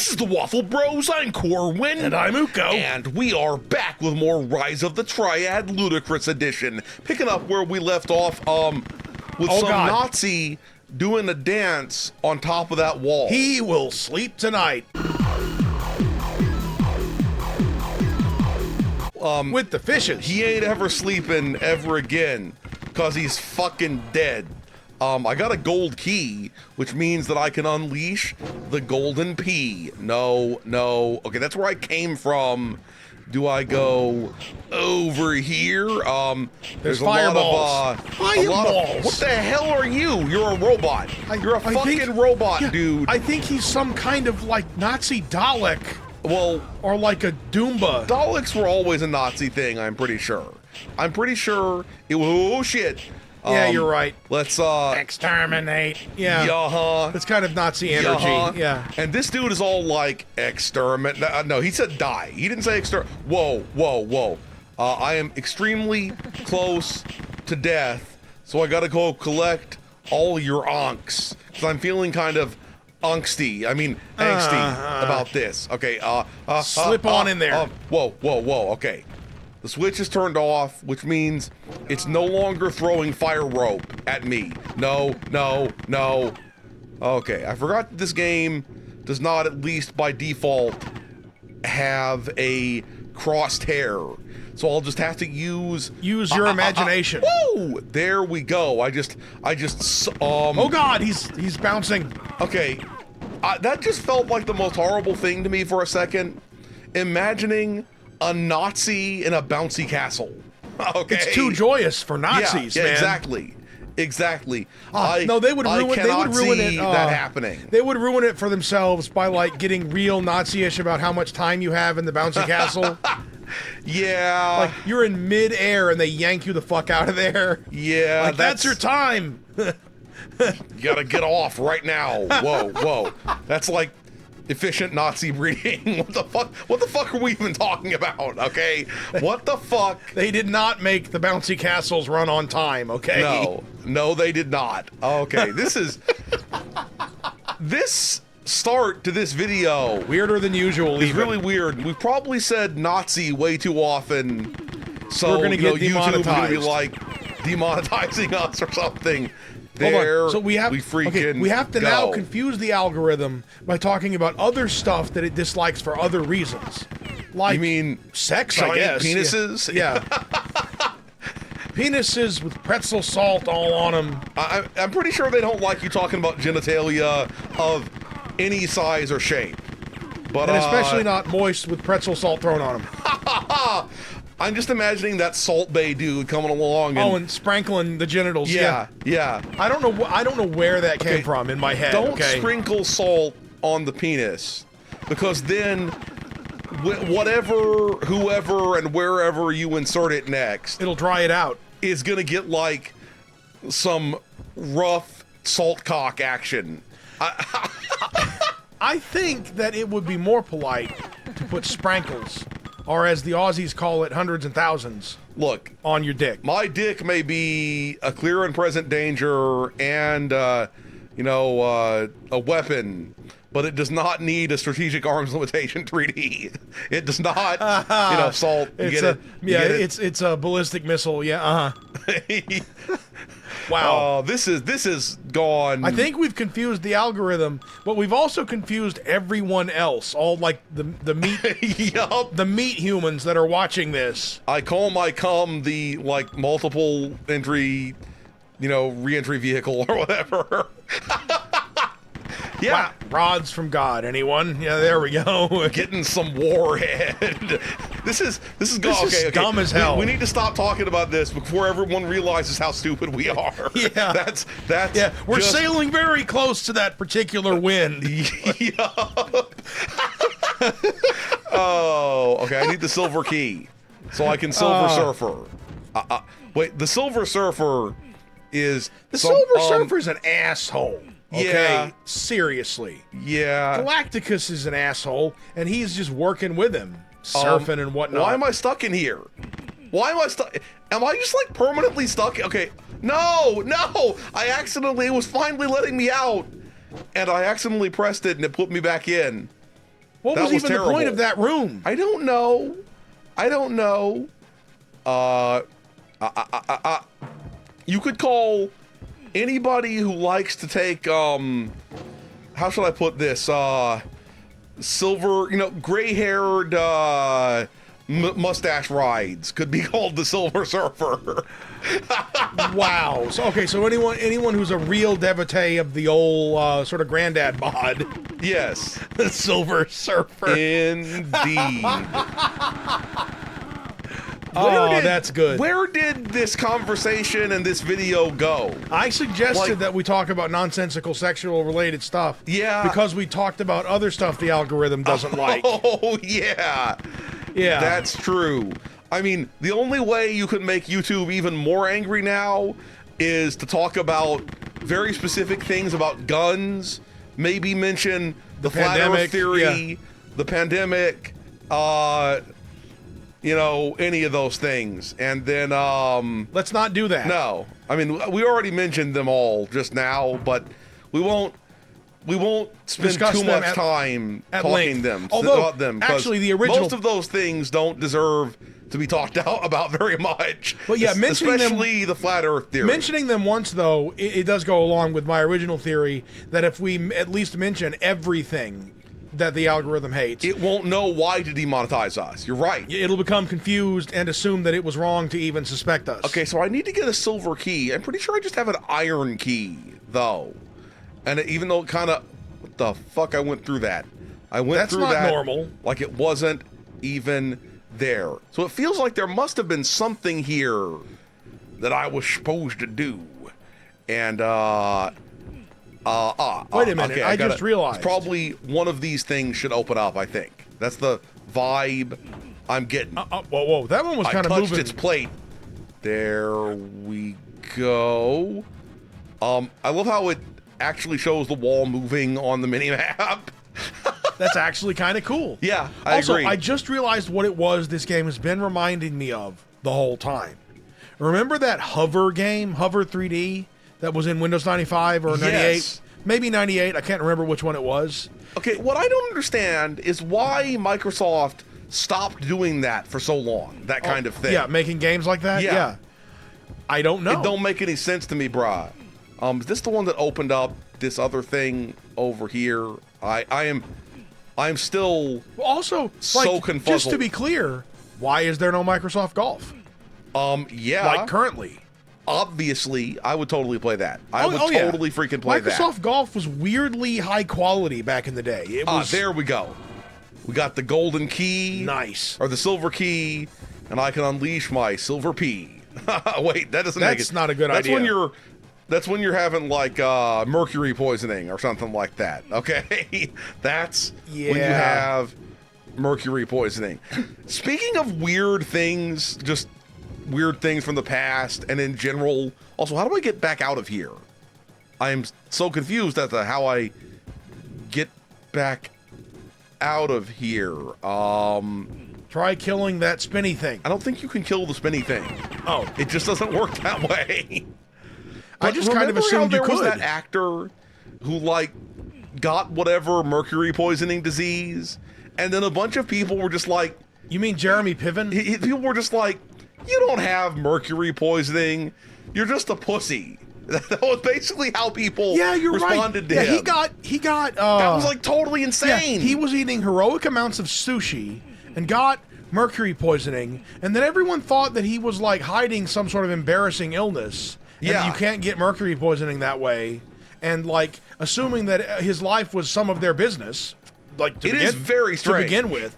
This is the Waffle Bros. I'm Corwin. And I'm Uko. And we are back with more Rise of the Triad Ludicrous Edition. Picking up where we left off, with some Nazi doing a dance on top of that wall. He will sleep tonight. With the fishes. He ain't ever sleeping ever again, cause he's fucking dead. I got a gold key, which means that I can unleash the golden pea. No. Okay, that's where I came from. Do I go over here? There's fireballs. Fireballs. What the hell are you? You're a robot. You're a fucking robot, dude. I think he's some kind of like Nazi Dalek. Well, or like a Doomba. Daleks were always a Nazi thing, I'm pretty sure. I'm pretty sure it was, oh shit. Yeah, you're right. Let's exterminate. Yeah. It's kind of Nazi energy. Yeah. And this dude is all like exterminate. No, he said die. He didn't say Whoa. I am extremely close to death, so I gotta go collect all your onks. Because I'm feeling kind of angsty. I mean, angsty about this. Okay, slip on in there. Whoa, okay. The switch is turned off, which means it's no longer throwing fire rope at me. No. Okay, I forgot that this game does not, at least by default, have a crosshair. So I'll just have to use your imagination. Woo! There we go. I just oh God, he's bouncing. Okay, that just felt like the most horrible thing to me for a second. Imagining a Nazi in a bouncy castle. Okay, it's too joyous for Nazis, yeah, man. Exactly. No, they would ruin. They would ruin it. That happening. They would ruin it for themselves by like getting real Nazi-ish about how much time you have in the bouncy castle. Yeah. Like you're in mid-air and they yank you the fuck out of there. Yeah, like, that's your time. You gotta get off right now. Whoa. That's like efficient Nazi breeding. What the fuck are we even talking about? Okay, what the fuck? They did not make the bouncy castles run on time. Okay, no, they did not. Okay, this start to this video weirder than usual. It's really weird. We probably said Nazi way too often, so we're gonna get demonetized. YouTube gonna be like demonetizing us or something. So we have to now go. confuse the algorithm by talking about other stuff that it dislikes for other reasons. Like, you mean sex, giant I guess. penises? Yeah. Penises with pretzel salt all on them. I'm pretty sure they don't like you talking about genitalia of any size or shape. But and especially not moist with pretzel salt thrown on them. I'm just imagining that Salt Bay dude coming along and sprinkling the genitals. Yeah. I don't know where that came from in my head. Don't sprinkle salt on the penis, because then whoever and wherever you insert it next, it'll dry it out. Is gonna get like some rough salt cock action. I think that it would be more polite to put sprankles, or as the Aussies call it, hundreds and thousands. Look, on your dick. My dick may be a clear and present danger and, a weapon, but it does not need a strategic arms limitation treaty. It does not, salt. It's a ballistic missile. Yeah. Wow. This is gone. I think we've confused the algorithm, but we've also confused everyone else. All like the meat, the meat humans that are watching this. I call my cum the like multiple entry, re-entry vehicle or whatever. Yeah. Rods from God, anyone? Yeah, there we go. Getting some warhead. This is dumb as hell. We need to stop talking about this before everyone realizes how stupid we are. Yeah. That's we're sailing very close to that particular wind. Oh, okay. I need the silver key so I can Silver Surfer. Wait, the Silver Surfer is Silver Surfer's an asshole. Okay, yeah. Seriously. Yeah. Galacticus is an asshole, and he's just working with him, surfing and whatnot. Why am I stuck in here? Why am I stuck? Am I just like permanently stuck? Okay. No. It was finally letting me out, and I accidentally pressed it, and it put me back in. What was even the point of that room? I don't know. You could call anybody who likes to take, how should I put this? Silver, gray-haired, mustache rides could be called the Silver Surfer. Wow. So anyone who's a real devotee of the old sort of granddad bod. Yes. The Silver Surfer. Indeed. That's good. Where did this conversation and this video go? I suggested that we talk about nonsensical sexual related stuff. Yeah. Because we talked about other stuff the algorithm doesn't like. Oh, yeah. Yeah. That's true. I mean, the only way you could make YouTube even more angry now is to talk about very specific things about guns, maybe mention the flat earth theory, the pandemic, any of those things. And then, let's not do that. No. I mean, we already mentioned them all just now, but we won't spend too much time talking about them. Actually, the original... Most of those things don't deserve to be talked about very much. But yeah, especially the flat earth theory. Mentioning them once, though, it does go along with my original theory that if we at least mention everything that the algorithm hates, it won't know why to demonetize us. You're right. It'll become confused and assume that it was wrong to even suspect us. Okay, so I need to get a silver key. I'm pretty sure I just have an iron key, though. And even though it kind of... What the fuck? I went through that. That's not normal. Like it wasn't even there. So it feels like there must have been something here that I was supposed to do. And, wait a minute. Okay, I just realized. Probably one of these things should open up, I think. That's the vibe I'm getting. Whoa. That one was kind of moving. I touched its plate. There we go. I love how it actually shows the wall moving on the mini-map. That's actually kind of cool. Yeah, I agree. I just realized what it was this game has been reminding me of the whole time. Remember that Hover game, Hover 3D, that was in Windows 95 or 98? Yes. Maybe 98. I can't remember which one it was. Okay, what I don't understand is why Microsoft stopped doing that for so long, that kind of thing. Yeah, making games like that? Yeah. I don't know. It don't make any sense to me, brah. Is this the one that opened up this other thing over here? I'm still also so confuzzled. Just to be clear, why is there no Microsoft Golf? Yeah. Like currently. Obviously, I would totally play that. I would totally freaking play that. Microsoft Golf was weirdly high quality back in the day. It was... there we go. We got the golden key. Nice. Or the silver key, and I can unleash my silver pea. Wait, that doesn't make it... That's not a good idea. That's when you're having, like, mercury poisoning or something like that, okay? That's when you have mercury poisoning. Speaking of weird things, just weird things from the past and in general, also, how do I get back out of here? I am so confused as to how I get back out of here. Try killing that spinny thing. I don't think you can kill the spinny thing. Oh. It just doesn't work that way. I just kind of assumed you could. Was that actor who, like, got whatever mercury poisoning disease, and then a bunch of people were just like... You mean Jeremy Piven? People were just like, you don't have mercury poisoning. You're just a pussy. That was basically how people responded to him. He got that was, like, totally insane. Yeah, he was eating heroic amounts of sushi and got mercury poisoning, and then everyone thought that he was, like, hiding some sort of embarrassing illness. And you can't get mercury poisoning that way, and like assuming that his life was some of their business, like is very strange to begin with.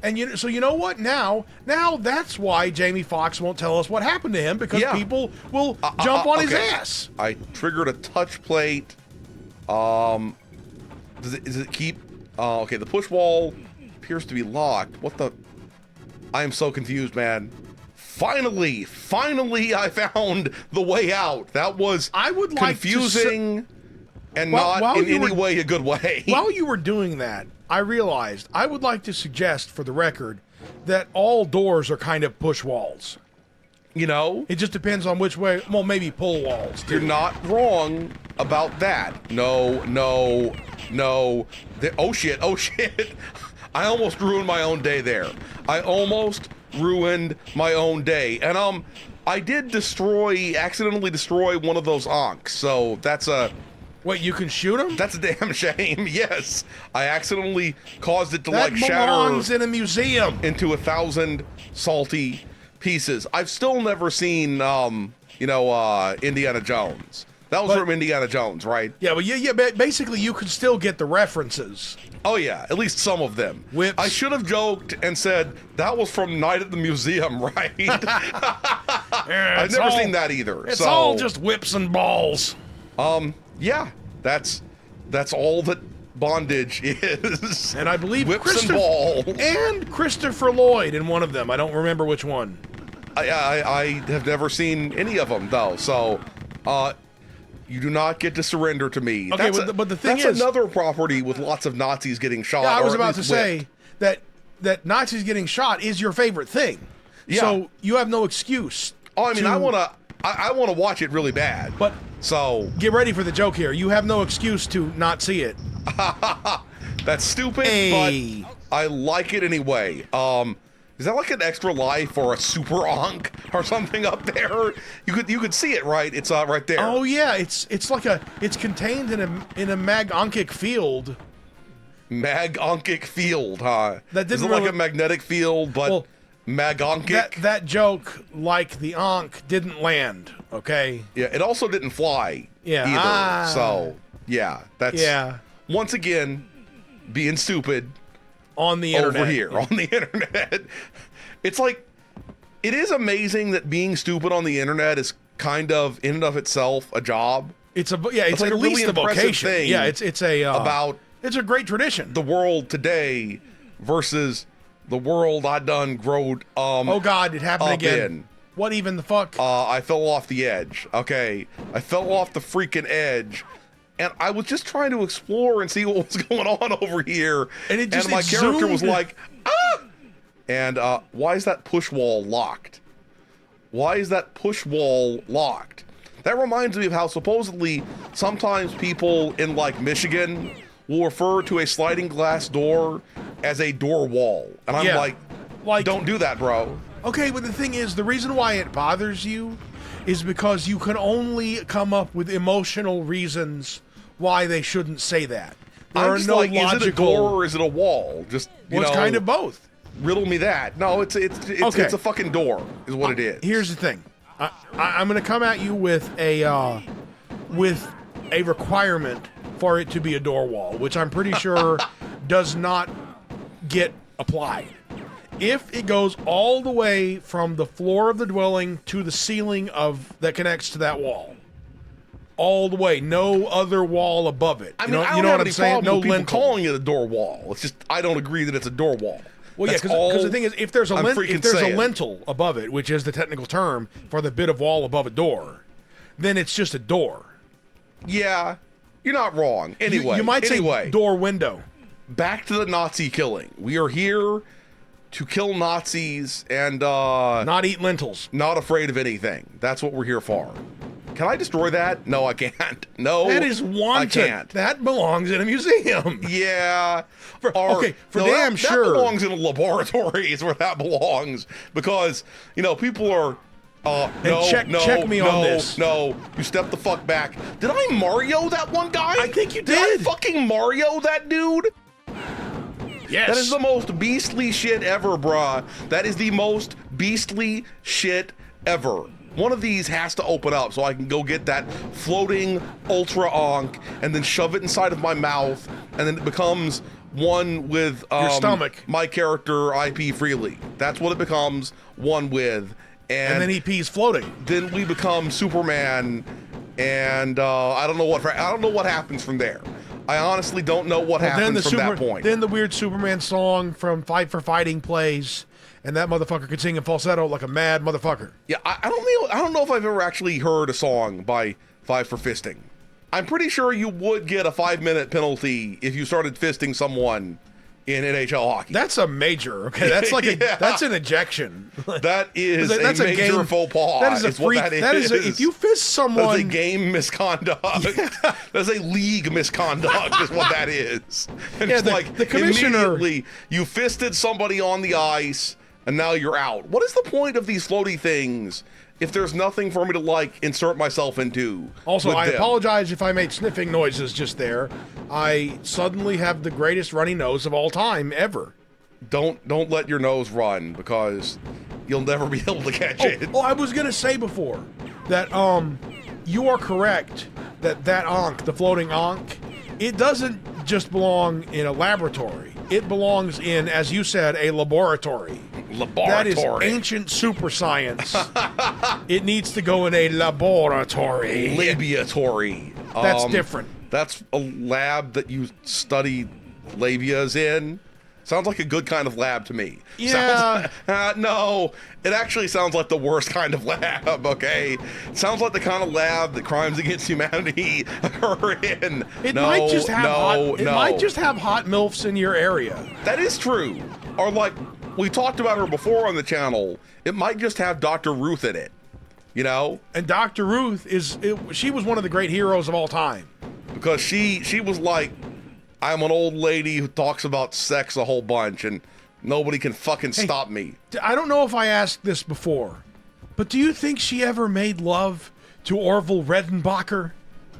And so you know what? Now that's why Jamie Foxx won't tell us what happened to him, because people will jump on his ass. I triggered a touch plate. Does it keep? Okay, the push wall appears to be locked. What the? I am so confused, man. Finally, I found the way out. That was confusing and not in any way a good way. While you were doing that, I realized I would like to suggest, for the record, that all doors are kind of push walls. It just depends on which way. Well, maybe pull walls, too. You're not wrong about that. No. Oh, shit. I almost ruined my own day there. I almost ruined my own day. And I did accidentally destroy one of those Ankhs, so that's a... Wait, you can shoot them? That's a damn shame, yes. I accidentally caused it to, that like, shatter... That belongs in a museum. ...into 1,000 salty pieces. I've still never seen, Indiana Jones. That was from Indiana Jones, right? Yeah, but basically you could still get the references. Oh, yeah, at least some of them. Whips. I should have joked and said, that was from Night at the Museum, right? I've never seen that either. It's all just whips and balls. Yeah, that's all that bondage is. And I believe whips and ball. And Christopher Lloyd in one of them. I don't remember which one. I have never seen any of them, though, so... you do not get to surrender to me. Okay, but the thing is... That's another property with lots of Nazis getting shot. Yeah, I was about to say that Nazis getting shot is your favorite thing. Yeah. So you have no excuse. Oh, I mean, I want to watch it really bad. But so get ready for the joke here. You have no excuse to not see it. That's stupid, but I like it anyway. Is that like an extra life or a super Ankh or something up there? You could see it, right? It's right there. Oh yeah, it's contained in a mag-Ankhic field. Mag-Ankhic field, huh? That didn't like a magnetic field, but mag-Ankhic? That joke, like the Ankh, didn't land. Okay. Yeah, it also didn't fly. Either. So yeah, that's once again being stupid. On the internet. Over here, on the internet. It's like, it is amazing that being stupid on the internet is kind of, in and of itself, a job. It's like at really least a vocation. Thing it's a great tradition. The world today versus the world I done growed oh God, it happened again. What even the fuck? I fell off the edge. Okay. I fell off the freaking edge. And I was just trying to explore and see what was going on over here. And my character was like, ah! And why is that push wall locked? Why is that push wall locked? That reminds me of how supposedly sometimes people in like Michigan will refer to a sliding glass door as a door wall. And I'm like, don't do that, bro. Okay, but the thing is, the reason why it bothers you is because you can only come up with emotional reasons why they shouldn't say that. Is it a door or is it a wall? Just it's kind of both. Riddle me that. No, it's a fucking door, is what it is. Here's the thing. I'm going to come at you with a requirement for it to be a door wall, which I'm pretty sure does not get applied. If it goes all the way from the floor of the dwelling to the ceiling that connects to that wall. All the way, no other wall above it. I know what I'm saying? No people calling it a door wall. It's just I don't agree that it's a door wall. Well, yeah, because the thing is, if there's a lintel above it, which is the technical term for the bit of wall above a door, then it's just a door. Yeah, you're not wrong. Anyway, you might say door window. Back to the Nazi killing. We are here to kill Nazis and not eat lentils. Not afraid of anything. That's what we're here for. Can I destroy that? No, I can't. No, that is wanted. I can't. That belongs in a museum. Yeah. For damn sure. That belongs in a laboratory is where that belongs. Because, people are... check me on this. No, you step the fuck back. Did I Mario that one guy? I think you did. Did I fucking Mario that dude? Yes. That is the most beastly shit ever, bruh. That is the most beastly shit ever. One of these has to open up so I can go get that floating Ultra Ankh and then shove it inside of my mouth, and then it becomes one with your stomach. My character IP freely. That's what it becomes one with. And then he pees floating. Then we become Superman, and I don't know what happens from there. I honestly don't know what happens from that point. Then the weird Superman song from Fight for Fighting plays, and that motherfucker could sing in falsetto like a mad motherfucker. Yeah, I don't know if I've ever actually heard a song by Five for Fisting. I'm pretty sure you would get a 5-minute penalty if you started fisting someone in NHL hockey. That's a major. Okay, that's like that's an ejection. That is that's a major game, faux pas. That is a freak. That is if you fist someone. That's a game misconduct. Yeah. That's a league misconduct. Is what that is. And yeah, it's like the commissioner. Immediately you fisted somebody on the ice, and now you're out. What is the point of these floaty things if there's nothing for me to like insert myself into? Also, I apologize if I made sniffing noises just there. I suddenly have the greatest runny nose of all time ever. Don't let your nose run, because you'll never be able to catch it. Oh, I was gonna say before that you are correct that ankh, the floating ankh, it doesn't just belong in a laboratory. It belongs in, as you said, a laboratory. That is ancient super science. It needs to go in a laboratory. Labiatory. That's different. That's a lab that you study labias in. Sounds like a good kind of lab to me. Yeah. No, it actually sounds like the worst kind of lab, okay? Sounds like the kind of lab that crimes against humanity occur in. It might just have hot MILFs in your area. That is true. Or like, we talked about her before on the channel, it might just have Dr. Ruth in it, you know? And Dr. Ruth, she was one of the great heroes of all time. Because she was like, I'm an old lady who talks about sex a whole bunch, and nobody can fucking stop me. I don't know if I asked this before, but do you think she ever made love to Orville Redenbacher?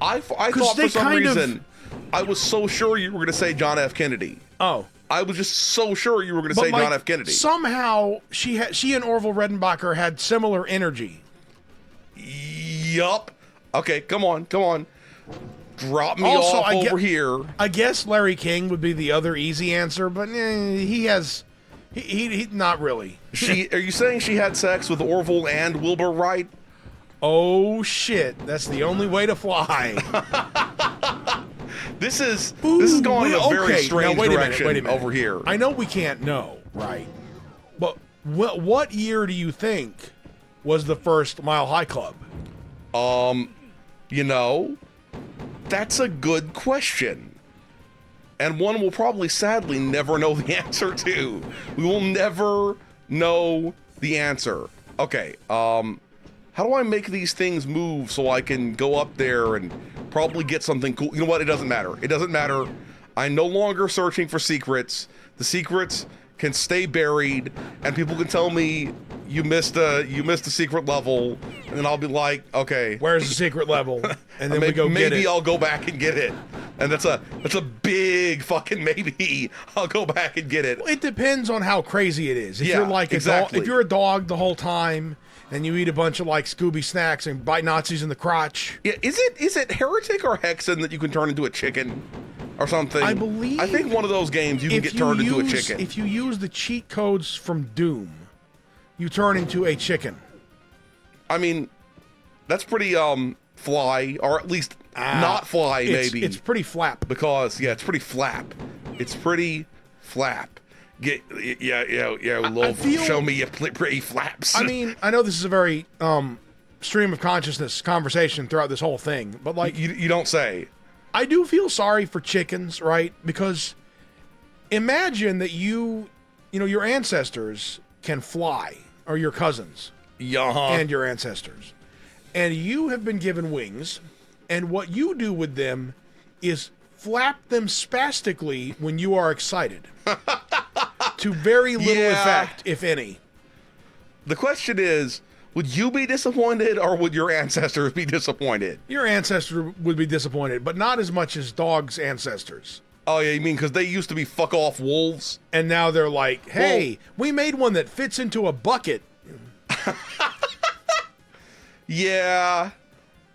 I thought for some reason, I was so sure you were going to say John F. Kennedy. Oh. I was just so sure you were going to say John F. Kennedy. Somehow, she and Orville Redenbacher had similar energy. Yup. Okay, come on. Drop me off over here. I guess Larry King would be the other easy answer, but he not really. Are you saying she had sex with Orville and Wilbur Wright? Oh shit! That's the only way to fly. This is going in a very strange direction over here. I know we can't know, right? But what year do you think was the first Mile High Club? You know, that's a good question. And one we'll probably sadly never know the answer to. We will never know the answer. Okay, how do I make these things move so I can go up there and probably get something cool? You know what? It doesn't matter. It doesn't matter. I'm no longer searching for secrets. The secrets can stay buried, and people can tell me you missed a secret level, and then I'll be like, okay, where's the secret level? And then maybe I'll go back and get it. And that's a big fucking maybe. I'll go back and get it. Well, it depends on how crazy it is. If you're like exactly. If you're a dog the whole time and you eat a bunch of like Scooby snacks and bite Nazis in the crotch. Yeah, is it Heretic or Hexen that you can turn into a chicken or something? I think one of those games you can get turned into a chicken. If you use the cheat codes from Doom, you turn into a chicken. I mean, that's pretty fly, or at least not fly, maybe. It's pretty flap. Because it's pretty flap. It's pretty flap. Show me your pretty flaps. I mean, I know this is a very stream of consciousness conversation throughout this whole thing, but like you don't say. I do feel sorry for chickens, right? Because imagine that your ancestors can fly, or your cousins and your ancestors, and you have been given wings, and what you do with them is flap them spastically when you are excited. To very little effect, if any. The question is, would you be disappointed, or would your ancestors be disappointed? Your ancestor would be disappointed, but not as much as dogs' ancestors. Oh, yeah, you mean because they used to be fuck-off wolves? And now they're like, hey, we made one that fits into a bucket. Yeah.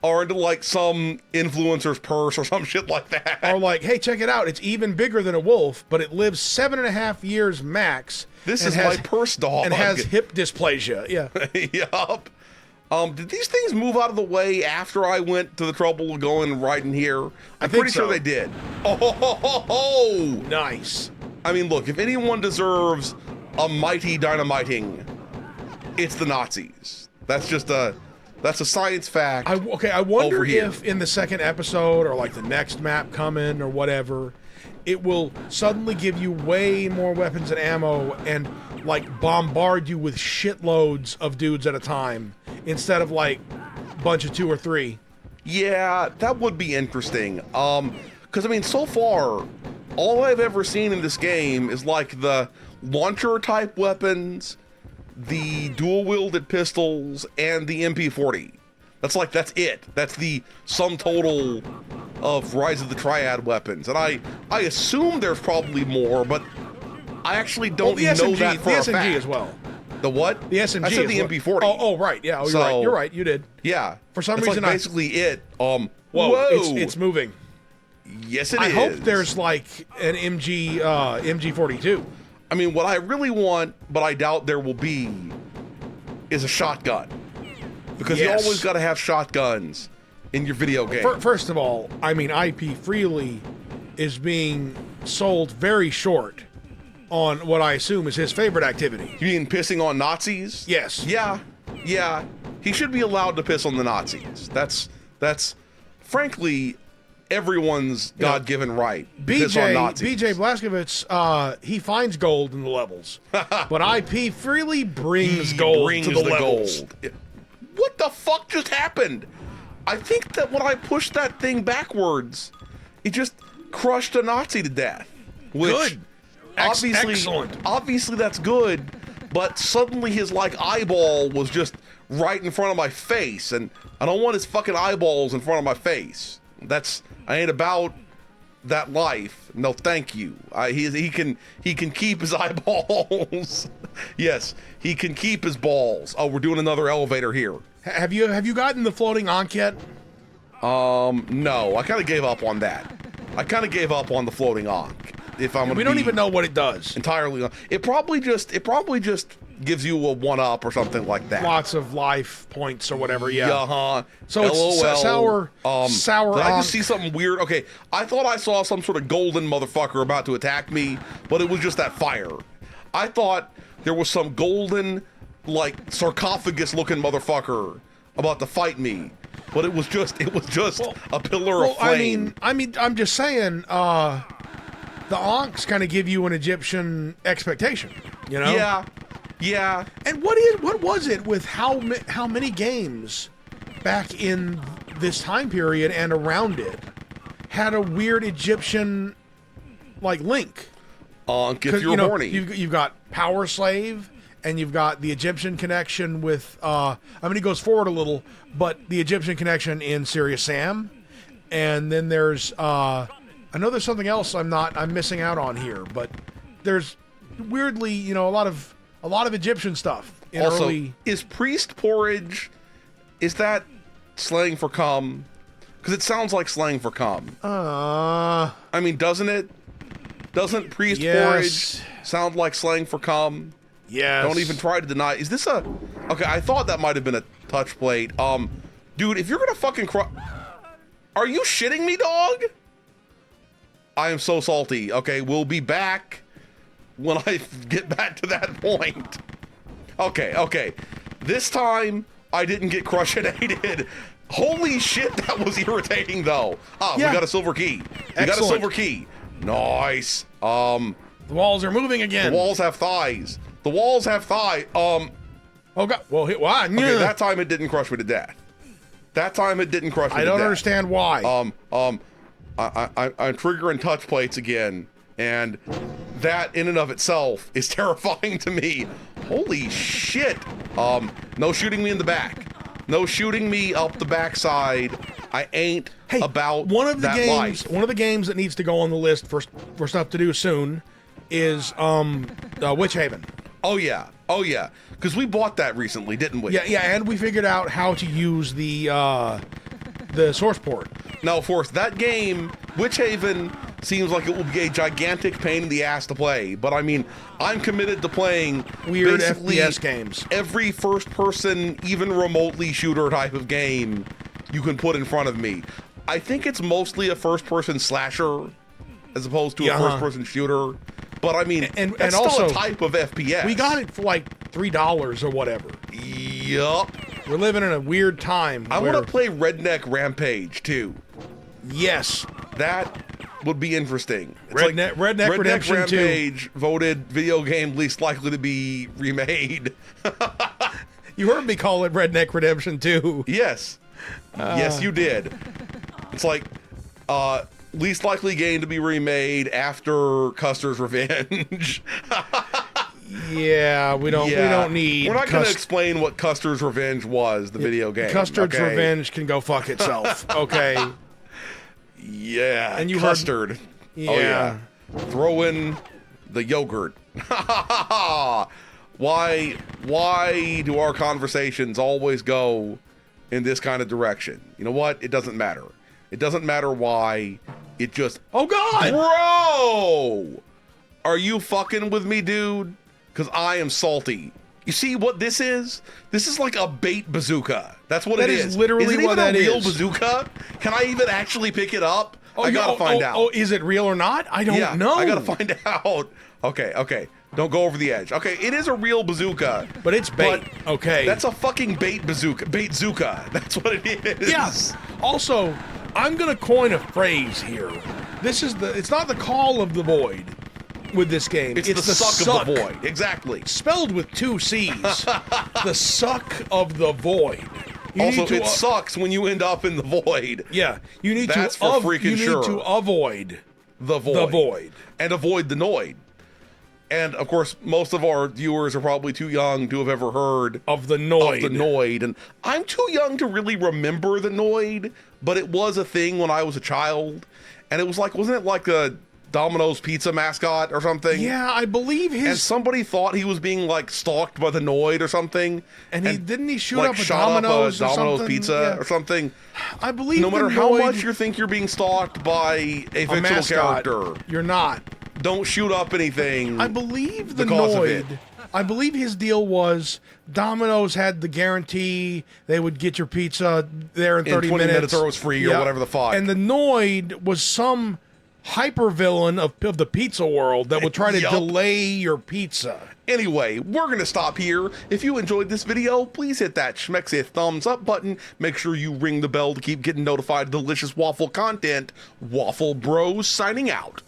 Or into like some influencer's purse or some shit like that. Or like, hey, check it out. It's even bigger than a wolf, but it lives 7.5 years max. This is my purse dog. And has hip dysplasia. Yeah. Yup. Did these things move out of the way after I went to the trouble of going right in here? I'm pretty sure they did. Oh, nice. I mean, look, if anyone deserves a mighty dynamiting, it's the Nazis. That's a science fact. I wonder if in the second episode or like the next map coming or whatever, it will suddenly give you way more weapons and ammo and like bombard you with shitloads of dudes at a time instead of like a bunch of 2 or 3. Yeah, that would be interesting. Because I mean, so far, all I've ever seen in this game is like the launcher type weapons, the dual wielded pistols, and the MP40. That's it. That's the sum total of Rise of the Triad weapons. And I assume there's probably more, but I actually don't know that for a fact. The SMG as well. The what? The SMG. I said the MP40. Oh, right. Yeah, you're right. You're right. You did. Yeah. For some that's reason, like basically it. Whoa! It's moving. Yes, it is. I hope there's like an MG42. I mean, what I really want, but I doubt there will be, is a shotgun. Because you always got to have shotguns in your video game. First of all, I mean, IP Freely is being sold very short on what I assume is his favorite activity. You mean pissing on Nazis? Yes. Yeah. He should be allowed to piss on the Nazis. That's frankly everyone's God-given right. To piss on Nazis. BJ Blazkowicz, he finds gold in the levels, but IP Freely brings gold to the levels. Gold. What the fuck just happened? I think that when I pushed that thing backwards, it just crushed a Nazi to death. Which good. Excellent. Obviously that's good, but suddenly his like eyeball was just right in front of my face, and I don't want his fucking eyeballs in front of my face. I ain't about that life. No, thank you. He can keep his eyeballs. Yes, he can keep his balls. Oh, we're doing another elevator here. Have you gotten the floating Ankh yet? No, I kind of gave up on that. I kind of gave up on the floating Ankh. If I'm, we don't even know what it does entirely. It probably just gives you a 1-up or something like that. Lots of life points or whatever. Yeah. So LOL. It's sour. Did I just see something weird? Okay, I thought I saw some sort of golden motherfucker about to attack me, but it was just that fire. I thought there was some golden, like sarcophagus-looking motherfucker about to fight me, but it was just a pillar of flame. I mean, I'm just saying. The Ankhs kind of give you an Egyptian expectation, you know? Yeah. And what was it with how many games back in this time period and around it had a weird Egyptian like link? Ankh, if you're horny. You've got Power Slave, and you've got the Egyptian connection with. I mean, it goes forward a little, but the Egyptian connection in Serious Sam, and then there's. I know there's something else I'm missing out on here, but there's weirdly, a lot of Egyptian stuff. Also, is priest porridge, is that slang for cum? Because it sounds like slang for cum. I mean, doesn't it? Doesn't priest porridge sound like slang for cum? Yes. Don't even try to deny. Is this a? Okay, I thought that might have been a touch plate. Dude, if you're gonna fucking are you shitting me, dog? I am so salty. Okay, we'll be back when I get back to that point. Okay. This time, I didn't get crushinated. Holy shit, that was irritating, though. We got a silver key. Nice. The walls are moving again. The walls have thighs. Oh, God. Well, why? Okay, that time it didn't crush me to death. I don't understand why. I'm triggering touch plates again, and that in and of itself is terrifying to me. Holy shit. No shooting me in the back. No shooting me up the backside. I ain't about one of the that games. life. One of the games that needs to go on the list for stuff to do soon is Witch Haven. Oh yeah. Because we bought that recently, didn't we? Yeah, and we figured out how to use the source port. Now, of course, that game, Witch Haven, seems like it will be a gigantic pain in the ass to play. But I mean, I'm committed to playing weird basically FPS games. Every first-person, even remotely shooter type of game you can put in front of me. I think it's mostly a first-person slasher as opposed to a first-person shooter. But I mean, and that's also still a type of FPS. We got it for like $3 or whatever. Yup. We're living in a weird time. I want to play Redneck Rampage too. Yes. That would be interesting. It's Redneck Redemption 2. Rampage voted video game least likely to be remade. You heard me call it Redneck Redemption 2. Yes. Yes, you did. It's like least likely game to be remade after Custer's Revenge. Yeah, we don't need. We're not going to explain what Custer's Revenge was, the video game. Custer's Revenge can go fuck itself. Okay. Yeah, and you Custard. Yeah. Oh yeah. Throw in the yogurt. Why do our conversations always go in this kind of direction? You know what? It doesn't matter. It doesn't matter why. It just... Oh, God! Bro! Are you fucking with me, dude? Because I am salty. You see what this is? This is like a bait bazooka. That's what it is. That is literally what that is. Is it even a real bazooka? Can I even actually pick it up? I gotta find out. Oh, is it real or not? I don't know. I gotta find out. Okay. Don't go over the edge. Okay, it is a real bazooka. But it's bait. Okay. That's a fucking bait bazooka. Bait-zooka. That's what it is. Yes. Also, I'm gonna coin a phrase here. It's not the call of the void with this game. It's the suck of the void. Exactly. Spelled with 2 C's. The suck of the void. It sucks when you end up in the void. Yeah. You need That's for freaking sure. You need to avoid the void. And avoid the noid. And, of course, most of our viewers are probably too young to have ever heard of the noid. And I'm too young to really remember the noid, but it was a thing when I was a child. And it was like, wasn't it like a Domino's pizza mascot or something? Yeah, I believe And somebody thought he was being, like, stalked by the noid or something. And didn't he shoot like, up a shot Domino's up a Domino's or pizza or something? I believe no matter how much you think you're being stalked by a fictional mascot, character, you're not. Don't shoot up anything. I believe the noid. I believe his deal was Domino's had the guarantee they would get your pizza there in 30 20 minutes or it was free or whatever the fuck. And the noid was some hypervillain of the pizza world that would try to delay your pizza. Anyway, we're going to stop here. If you enjoyed this video, please hit that schmexy thumbs up button. Make sure you ring the bell to keep getting notified of delicious waffle content. Waffle Bros signing out.